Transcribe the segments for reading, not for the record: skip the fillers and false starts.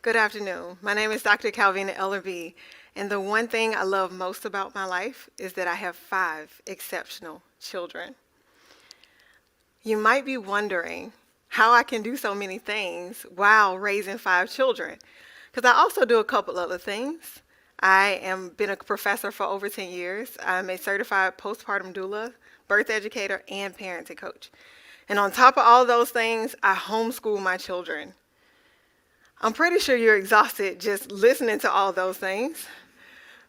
Good afternoon. My name is Dr. Calvina Ellerbe, and the one thing I love most about my life is that I have 5 exceptional children. You might be wondering how I can do so many things while raising 5 children, because I also do a couple other things. I am been a professor for over 10 years. I'm a certified postpartum doula, birth educator, and parenting coach. And on top of all those things, I homeschool my children. I'm pretty sure you're exhausted just listening to all those things,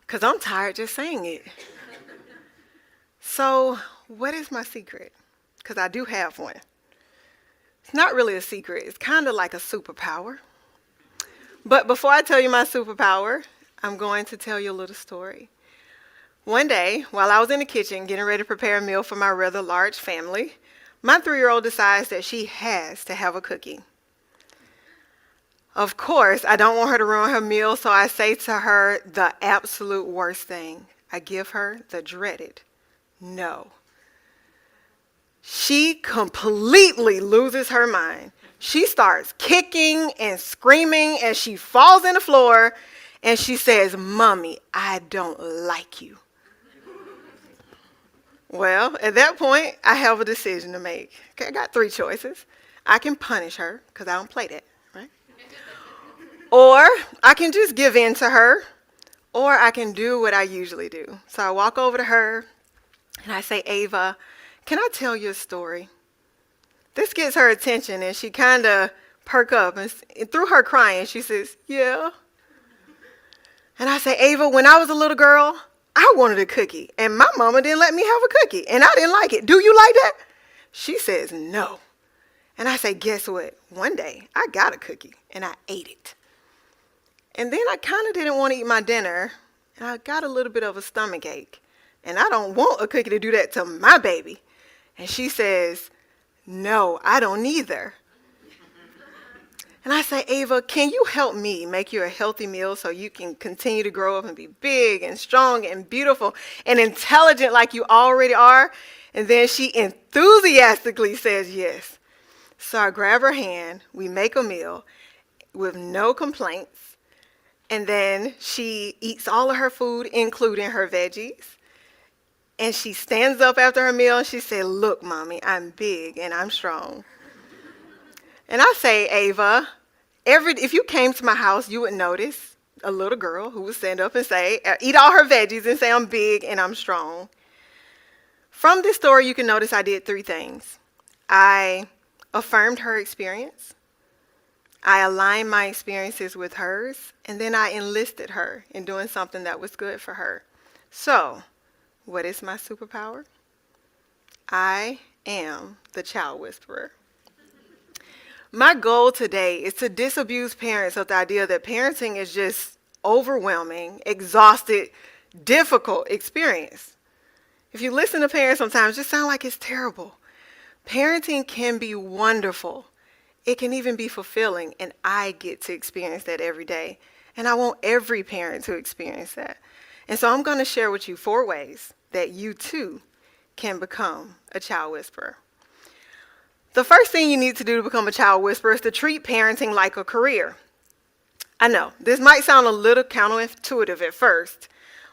because I'm tired just saying it. So, what is my secret? Because I do have one. It's not really a secret, it's kind of like a superpower. But before I tell you my superpower, I'm going to tell you a little story. One day, while I was in the kitchen getting ready to prepare a meal for my rather large family, my 3-year-old decides that she has to have a cookie. Of course, I don't want her to ruin her meal, so I say to her the absolute worst thing. I give her the dreaded no. She completely loses her mind. She starts kicking and screaming, and she falls on the floor, and she says, "Mommy, I don't like you." Well, at that point, I have a decision to make. Okay, I got 3 choices. I can punish her, because I don't play that, right? Or I can just give in to her, or I can do what I usually do. So I walk over to her and I say, "Ava, can I tell you a story?" This gets her attention and she kind of perk up, and through her crying, she says, "Yeah." And I say, "Ava, when I was a little girl, I wanted a cookie and my mama didn't let me have a cookie and I didn't like it. Do you like that?" She says, "No." And I say, "Guess what? One day I got a cookie and I ate it. And then I kind of didn't want to eat my dinner, and I got a little bit of a stomach ache. And I don't want a cookie to do that to my baby." And she says, "No, I don't either." And I say, "Ava, can you help me make you a healthy meal so you can continue to grow up and be big and strong and beautiful and intelligent like you already are?" And then she enthusiastically says yes. So I grab her hand, we make a meal with no complaints. And then she eats all of her food, including her veggies. And she stands up after her meal and she said, "Look, Mommy, I'm big and I'm strong." And I say, "Ava, if you came to my house, you would notice a little girl who would stand up and say, eat all her veggies and say, 'I'm big and I'm strong.'" From this story, you can notice I did 3 things. I affirmed her experience. I aligned my experiences with hers, and then I enlisted her in doing something that was good for her. So, what is my superpower? I am the child whisperer. My goal today is to disabuse parents of the idea that parenting is just overwhelming, exhausted, difficult experience. If you listen to parents sometimes, it just sounds like it's terrible. Parenting can be wonderful. It can even be fulfilling, and I get to experience that every day. And I want every parent to experience that. And so I'm going to share with you 4 ways that you too can become a child whisperer. The first thing you need to do to become a child whisperer is to treat parenting like a career. I know, this might sound a little counterintuitive at first,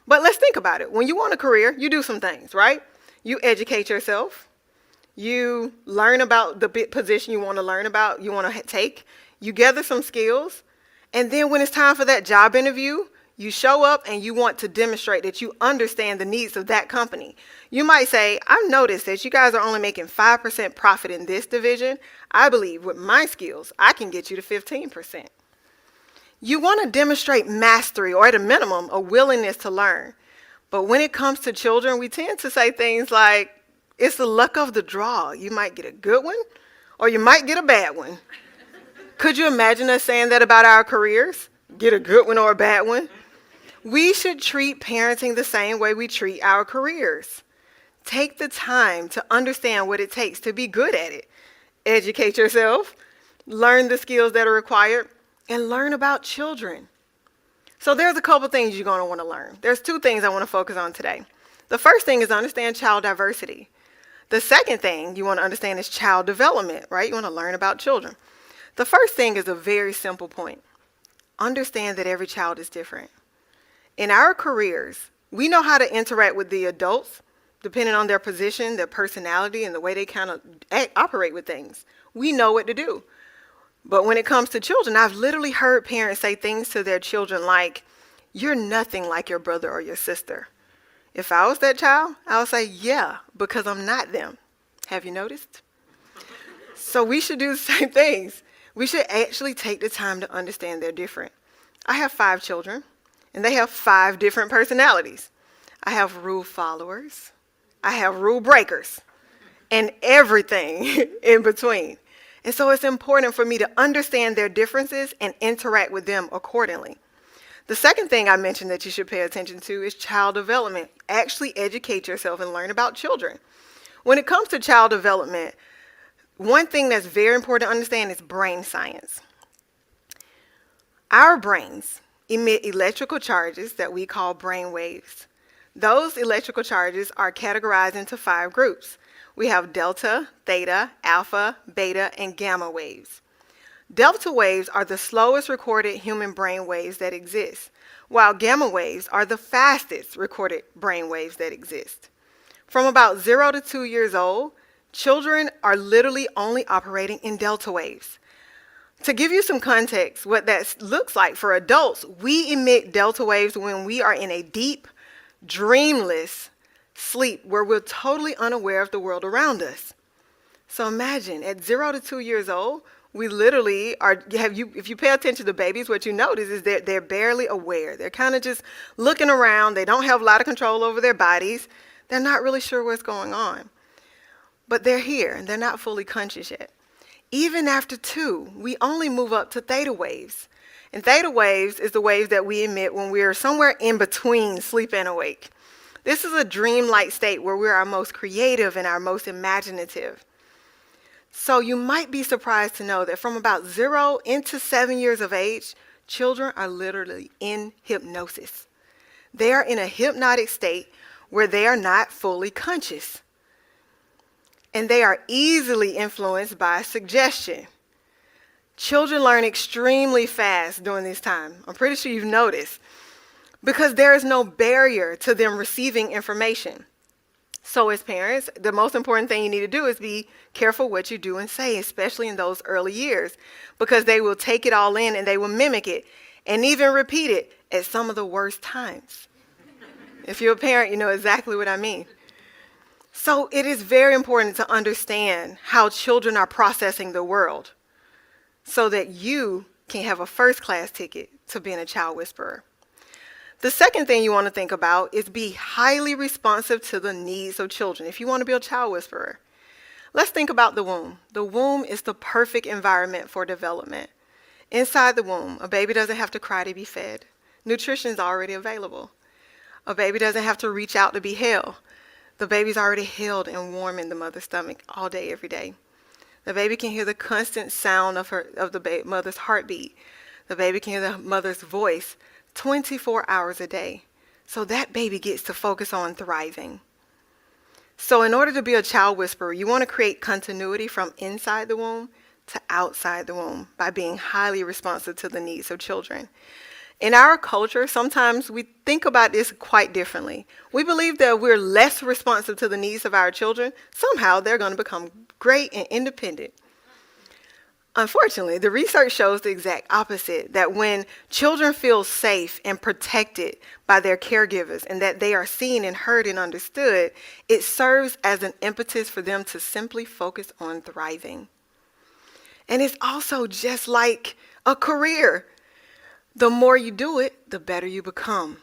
but let's think about it. When you want a career, you do some things, right? You educate yourself. You learn about the position you want to learn about, you want to take. You gather some skills. And then when it's time for that job interview, you show up and you want to demonstrate that you understand the needs of that company. You might say, "I've noticed that you guys are only making 5% profit in this division. I believe with my skills, I can get you to 15%. You want to demonstrate mastery, or at a minimum, a willingness to learn. But when it comes to children, we tend to say things like, "It's the luck of the draw. You might get a good one, or you might get a bad one." Could you imagine us saying that about our careers? Get a good one or a bad one? We should treat parenting the same way we treat our careers. Take the time to understand what it takes to be good at it. Educate yourself, learn the skills that are required, and learn about children. So there's a couple things you're going to want to learn. There's 2 things I want to focus on today. The first thing is understand child diversity. The second thing you want to understand is child development, right? You want to learn about children. The first thing is a very simple point. understand that every child is different. In our careers, we know how to interact with the adults depending on their position, their personality, and the way they kind of operate with things. We know what to do. But when it comes to children, I've literally heard parents say things to their children like, "You're nothing like your brother or your sister." If I was that child, I would say, "Yeah, because I'm not them." Have you noticed? So we should do the same things. We should actually take the time to understand they're different. I have 5 children, and they have 5 different personalities. I have rule followers, I have rule breakers, and everything in between. And so it's important for me to understand their differences and interact with them accordingly. The second thing I mentioned that you should pay attention to is child development. Actually educate yourself and learn about children. When it comes to child development, one thing that's very important to understand is brain science. Our brains emit electrical charges that we call brain waves. Those electrical charges are categorized into 5 groups. We have delta, theta, alpha, beta, and gamma waves. Delta waves are the slowest recorded human brain waves that exist, while gamma waves are the fastest recorded brain waves that exist. From about 0 to 2 years old, children are literally only operating in delta waves. To give you some context, what that looks like for adults, we emit delta waves when we are in a deep, dreamless sleep where we're totally unaware of the world around us. So imagine at 0 to 2 years old, we literally are, if you pay attention to babies, what you notice is that they're barely aware. They're kind of just looking around. They don't have a lot of control over their bodies. They're not really sure what's going on. But they're here and they're not fully conscious yet. Even after 2, we only move up to theta waves. And theta waves is the waves that we emit when we're somewhere in between sleep and awake. This is a dreamlike state where we're our most creative and our most imaginative. So you might be surprised to know that from about 0 into 7 years of age, children are literally in hypnosis. They are in a hypnotic state where they are not fully conscious. And they are easily influenced by suggestion. Children learn extremely fast during this time. I'm pretty sure you've noticed. Because there is no barrier to them receiving information. So as parents, the most important thing you need to do is be careful what you do and say, especially in those early years, because they will take it all in and they will mimic it and even repeat it at some of the worst times. If you're a parent, you know exactly what I mean. So it is very important to understand how children are processing the world so that you can have a first-class ticket to being a child whisperer. The second thing you want to think about is be highly responsive to the needs of children if you want to be a child whisperer. Let's think about the womb. The womb is the perfect environment for development. Inside the womb, a baby doesn't have to cry to be fed. Nutrition is already available. A baby doesn't have to reach out to be held. The baby's already held and warm in the mother's stomach all day, every day. The baby can hear the constant sound of the mother's heartbeat. The baby can hear the mother's voice 24 hours a day. So that baby gets to focus on thriving. So in order to be a child whisperer, you want to create continuity from inside the womb to outside the womb by being highly responsive to the needs of children. In our culture, sometimes we think about this quite differently. We believe that if we're less responsive to the needs of our children, somehow they're going to become great and independent. Unfortunately, the research shows the exact opposite, that when children feel safe and protected by their caregivers and that they are seen and heard and understood, it serves as an impetus for them to simply focus on thriving. And it's also just like a career. The more you do it, the better you become.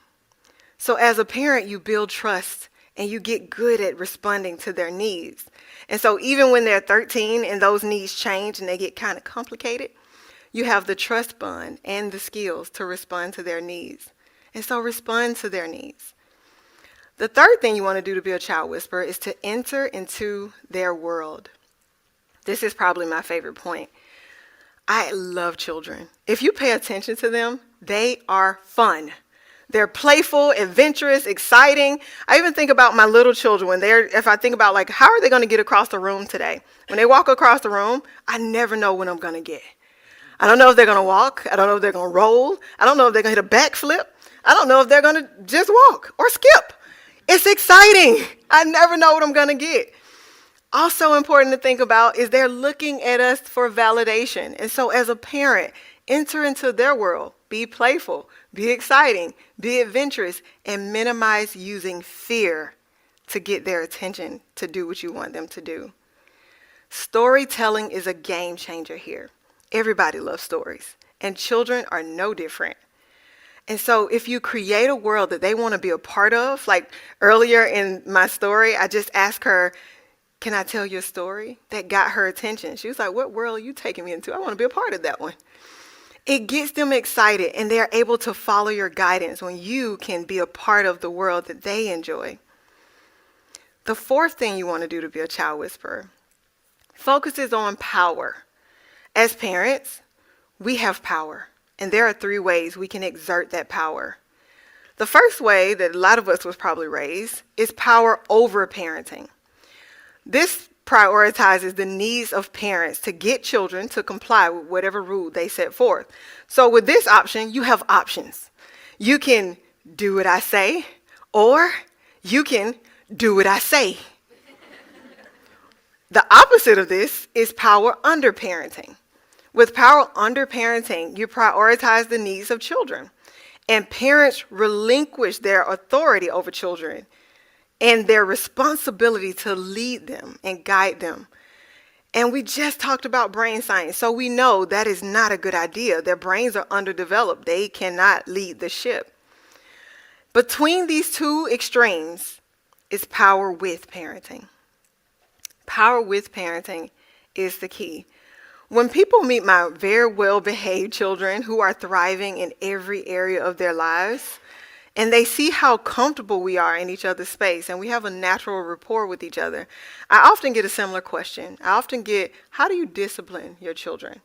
So as a parent, you build trust and you get good at responding to their needs. And so even when they're 13 and those needs change and they get kind of complicated, you have the trust bond and the skills to respond to their needs. And so respond to their needs. The third thing you want to do to be a child whisperer is to enter into their world. This is probably my favorite point. I love children. If you pay attention to them, they are fun. They're playful, adventurous, exciting. I even think about my little children if I think about like, how are they going to get across the room today? When they walk across the room, I never know what I'm going to get. I don't know if they're going to walk. I don't know if they're going to roll. I don't know if they're going to hit a backflip. I don't know if they're going to just walk or skip. It's exciting. I never know what I'm going to get. Also important to think about is they're looking at us for validation. And so as a parent, enter into their world. Be playful, be exciting, be adventurous, and minimize using fear to get their attention to do what you want them to do. Storytelling is a game changer here. Everybody loves stories, and children are no different. And so if you create a world that they want to be a part of, like earlier in my story, I just asked her, can I tell you a story? That got her attention. She was like, what world are you taking me into? I want to be a part of that one. It gets them excited, and they're able to follow your guidance when you can be a part of the world that they enjoy. The fourth thing you want to do to be a child whisperer focuses on power. As parents, we have power, and there are 3 ways we can exert that power. The first way that a lot of us was probably raised is power over parenting. This prioritizes the needs of parents to get children to comply with whatever rule they set forth. So with this option, you have options. You can do what I say, or you can do what I say. The opposite of this is power under parenting. With power under parenting, you prioritize the needs of children, and parents relinquish their authority over children and their responsibility to lead them and guide them. And we just talked about brain science, so we know that is not a good idea. Their brains are underdeveloped. They cannot lead the ship. Between these 2 extremes is power with parenting. Power with parenting is the key. When people meet my very well-behaved children who are thriving in every area of their lives, and they see how comfortable we are in each other's space, and we have a natural rapport with each other, I often get a similar question. I often get, how do you discipline your children?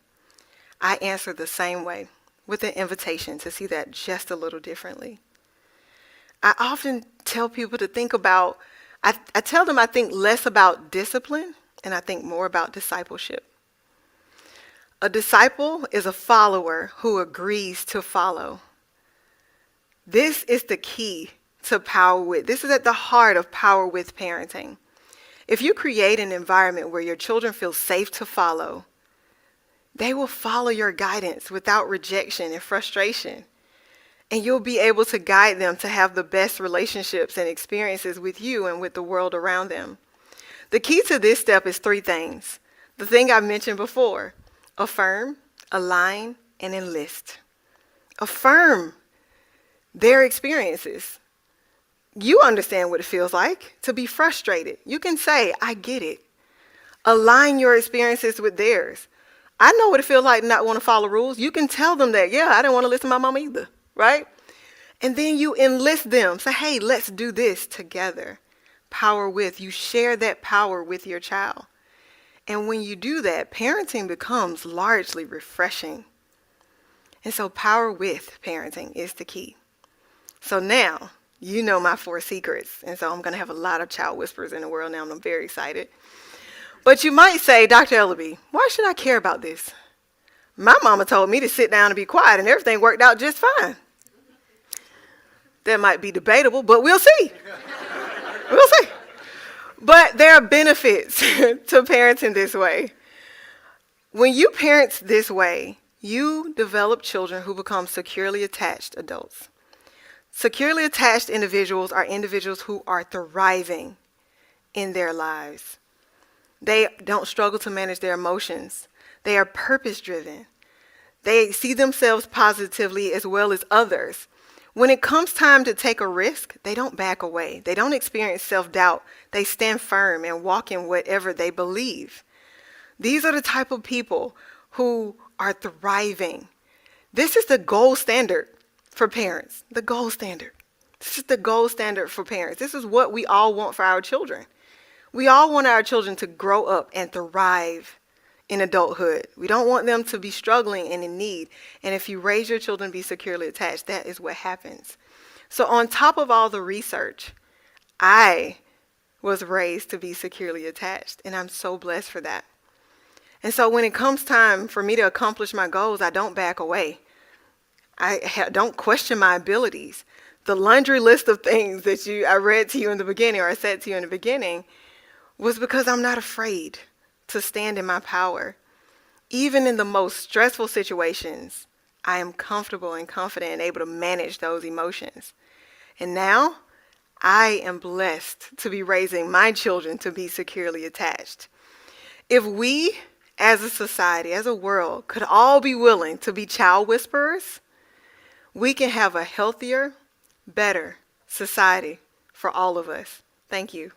I answer the same way, with an invitation to see that just a little differently. I often tell people to think about, I tell them I think less about discipline, and I think more about discipleship. A disciple is a follower who agrees to follow. This is the key to power with. This is at the heart of power with parenting. If you create an environment where your children feel safe to follow, they will follow your guidance without rejection and frustration. And you'll be able to guide them to have the best relationships and experiences with you and with the world around them. The key to this step is 3 things. The thing I mentioned before: affirm, align, and enlist. Affirm their experiences. You understand what it feels like to be frustrated. You can say, I get it. Align your experiences with theirs. I know what it feels like to not want to follow rules. You can tell them that, yeah, I didn't want to listen to my mom either, right? And then you enlist them. Say, hey, let's do this together. Power with. You share that power with your child. And when you do that, parenting becomes largely refreshing. And so power with parenting is the key. So now, you know my 4 secrets. And so I'm going to have a lot of child whisperers in the world now, and I'm very excited. But you might say, Dr. Ellerbe, why should I care about this? My mama told me to sit down and be quiet, and everything worked out just fine. That might be debatable, but we'll see. We'll see. But there are benefits to parenting this way. When you parent this way, you develop children who become securely attached adults. Securely attached individuals are individuals who are thriving in their lives. They don't struggle to manage their emotions. They are purpose-driven. They see themselves positively as well as others. When it comes time to take a risk, they don't back away. They don't experience self-doubt. They stand firm and walk in whatever they believe. These are the type of people who are thriving. This is the gold standard for parents, the gold standard. This is the gold standard for parents. This is what we all want for our children. We all want our children to grow up and thrive in adulthood. We don't want them to be struggling and in need. And if you raise your children to be securely attached, that is what happens. So on top of all the research, I was raised to be securely attached, and I'm so blessed for that. And so when it comes time for me to accomplish my goals, I don't back away. I don't question my abilities. The laundry list of things that I read to you in the beginning, or I said to you in the beginning, was because I'm not afraid to stand in my power. Even in the most stressful situations, I am comfortable and confident and able to manage those emotions. And now, I am blessed to be raising my children to be securely attached. If we, as a society, as a world, could all be willing to be child whisperers, we can have a healthier, better society for all of us. Thank you.